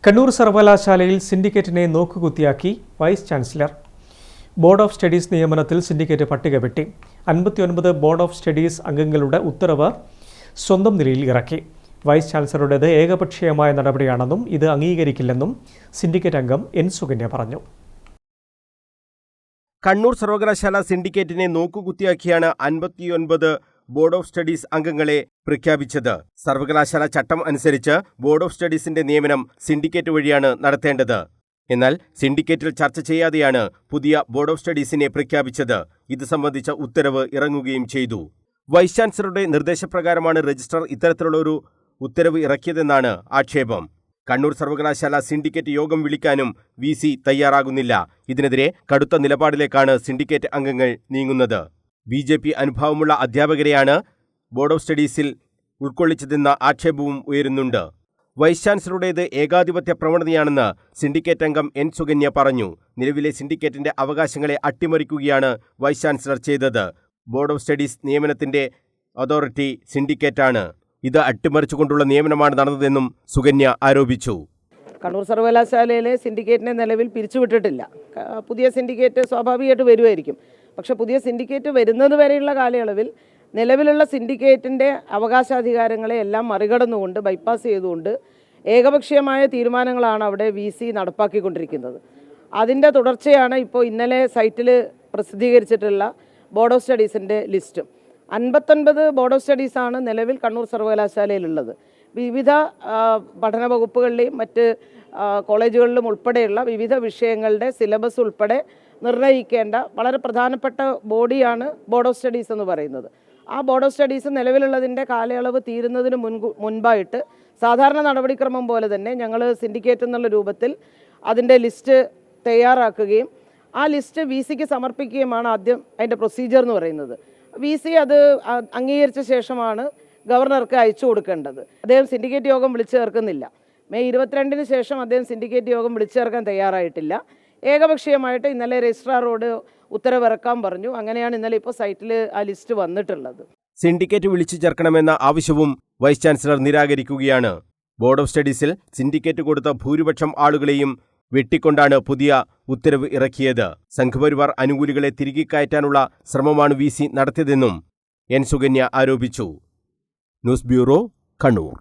കണ്ണൂർ സർവകലാശാലയിൽ സിൻഡിക്കേറ്റിനെ നോക്കുകുത്തിയാക്കി vice chancellor. Board of studies നിയമനത്തിൽ സിൻഡിക്കേറ്റ് പട്ടിക വെട്ടി. 59 ബോർഡ് ഓഫ് സ്റ്റഡീസ് അംഗങ്ങളുടെ ഉത്തരവ് സ്വന്തം നിലയിൽ ഇറക്കി. വൈസ് ചാൻസലറുടേത് ഏകപക്ഷീയമായ നടപടിയാണെന്നും ഇത് അംഗീകരിക്കില്ലെന്നും സിൻഡിക്കേറ്റ് അംഗം എൻ സുകന്യ പറഞ്ഞു. കണ്ണൂർ സർവകലാശാല സിൻഡിക്കേറ്റിനെ നോക്കുകുത്തിയാക്കിയാണ് 59 ബോർഡ് ഓഫ് സ്റ്റഡീസ് അംഗങ്ങളെ പ്രഖ്യാപിച്ചത്. സർവകലാശാല ചട്ടം അനുസരിച്ച് ബോർഡ് ഓഫ് സ്റ്റഡീസിന്റെ നിയമനം സിൻഡിക്കേറ്റ് വഴിയാണ് നടത്തേണ്ടത്. എന്നാൽ സിൻഡിക്കേറ്റിൽ ചർച്ച ചെയ്യാതെയാണ് പുതിയ ബോർഡ് ഓഫ് സ്റ്റഡീസിനെ പ്രഖ്യാപിച്ചത്. ഇത് സംബന്ധിച്ച ഉത്തരവ് ഇറങ്ങുകയും ചെയ്തു. വൈസ് ചാൻസലറുടെ നിർദ്ദേശപ്രകാരമാണ് രജിസ്ട്രാർ ഇത്തരത്തിലുള്ള ഒരു ഉത്തരവ് ഇറക്കിയതെന്നാണ് ആക്ഷേപം. കണ്ണൂർ സർവകലാശാല സിൻഡിക്കേറ്റ് യോഗം വിളിക്കാനും VC തയ്യാറാകുന്നില്ല. ഇതിനെതിരെ കടുത്ത നിലപാടിലേക്കാണ് സിൻഡിക്കേറ്റ് അംഗങ്ങൾ നീങ്ങുന്നത്. BJP അനുഭാവമുള്ള അധ്യാപകരെയാണ് ബോർഡ് ഓഫ് സ്റ്റഡീസിൽ ഉൾക്കൊള്ളിച്ചതെന്ന ആക്ഷേപവും ഉയരുന്നുണ്ട്. വൈസ് ചാൻസലറുടേത് ഏകാധിപത്യ പ്രവണതയാണെന്ന് സിൻഡിക്കേറ്റ് അംഗം എൻ സുകന്യ പറഞ്ഞു. നിലവിലെ സിൻഡിക്കേറ്റിന്റെ അവകാശങ്ങളെ അട്ടിമറിക്കുകയാണ് വൈസ് ചാൻസലർ ചെയ്തത്. ബോർഡ് ഓഫ് സ്റ്റഡീസ് നിയമനത്തിന്റെ അതോറിറ്റി സിൻഡിക്കേറ്റാണ്. ഇത് അട്ടിമറിച്ചുകൊണ്ടുള്ള നിയമനമാണ് നടന്നതെന്നും സുകന്യ ആരോപിച്ചു. കണ്ണൂർ സർവകലാശാലയിലെ സിൻഡിക്കേറ്റിനെ നിലവിൽ പിരിച്ചുവിട്ടിട്ടില്ല. പുതിയ സിൻഡിക്കേറ്റ് സ്വാഭാവികമായിട്ട് വരുമായിരിക്കും. പക്ഷേ പുതിയ സിൻഡിക്കേറ്റ് വരുന്നത് വരെയുള്ള കാലയളവിൽ നിലവിലുള്ള സിൻഡിക്കേറ്റിൻ്റെ അവകാശാധികാരങ്ങളെ എല്ലാം മറികടന്നുകൊണ്ട് ബൈപ്പാസ് ചെയ്തുകൊണ്ട് ഏകപക്ഷീയമായ തീരുമാനങ്ങളാണ് അവിടെ VC നടപ്പാക്കിക്കൊണ്ടിരിക്കുന്നത്. അതിൻ്റെ തുടർച്ചയാണ് ഇപ്പോൾ ഇന്നലെ സൈറ്റിൽ പ്രസിദ്ധീകരിച്ചിട്ടുള്ള ബോർഡ് ഓഫ് സ്റ്റഡീസിൻ്റെ ലിസ്റ്റ്. 59 ബോർഡ് ഓഫ് സ്റ്റഡീസാണ് നിലവിൽ കണ്ണൂർ സർവകലാശാലയിലുള്ളത്. വിവിധ പഠന വകുപ്പുകളിലെയും മറ്റ് കോളേജുകളിലും ഉൾപ്പെടെയുള്ള വിവിധ വിഷയങ്ങളുടെ സിലബസ് ഉൾപ്പെടെ നിർണ്ണയിക്കേണ്ട വളരെ പ്രധാനപ്പെട്ട ബോഡിയാണ് ബോർഡ് ഓഫ് സ്റ്റഡീസ് എന്ന് പറയുന്നത്. ആ ബോർഡ് ഓഫ് സ്റ്റഡീസ് നിലവിലുള്ളതിൻ്റെ കാലയളവ് തീരുന്നതിന് മുൻപായിട്ട് സാധാരണ നടപടിക്രമം പോലെ തന്നെ ഞങ്ങൾ സിൻഡിക്കേറ്റ് എന്നുള്ള രൂപത്തിൽ അതിൻ്റെ ലിസ്റ്റ് തയ്യാറാക്കുകയും ആ ലിസ്റ്റ് VCക്ക് സമർപ്പിക്കുകയുമാണ് ആദ്യം അതിൻ്റെ പ്രൊസീജിയർ എന്ന് പറയുന്നത്. VC അത് അംഗീകരിച്ച ശേഷമാണ് ഗവർണർക്ക് അയച്ചു കൊടുക്കേണ്ടത്. അദ്ദേഹം സിൻഡിക്കേറ്റ് യോഗം വിളിച്ചു ചേർക്കുന്നില്ല. മെയ് 22-ന് ശേഷം അദ്ദേഹം സിൻഡിക്കേറ്റ് യോഗം വിളിച്ചു ചേർക്കാൻ തയ്യാറായിട്ടില്ല. ഏകപക്ഷീയമായിട്ട് ഇന്നലെ രജിസ്ട്രാറോട് ഉത്തരവിറക്കാൻ പറഞ്ഞു. അങ്ങനെയാണ് ഇന്നലെ ഇപ്പോൾ സൈറ്റിൽ ആ ലിസ്റ്റ് വന്നിട്ടുള്ളത്. സിൻഡിക്കേറ്റ് വിളിച്ചു ചേർക്കണമെന്ന ആവശ്യവും വൈസ് ചാൻസലർ നിരാകരിക്കുകയാണ്. ബോർഡ് ഓഫ് സ്റ്റഡീസിൽ സിൻഡിക്കേറ്റ് കൊടുത്ത ഭൂരിപക്ഷം ആളുകളെയും വെട്ടിക്കൊണ്ടാണ് പുതിയ ഉത്തരവ് ഇറക്കിയത്. സംഘപരിവാർ അനുകൂലികളെ തിരികെ കയറ്റാനുള്ള ശ്രമമാണ് VC നടത്തിയതെന്നും എൻ സുകന്യ ആരോപിച്ചു. News bureau, Kannur.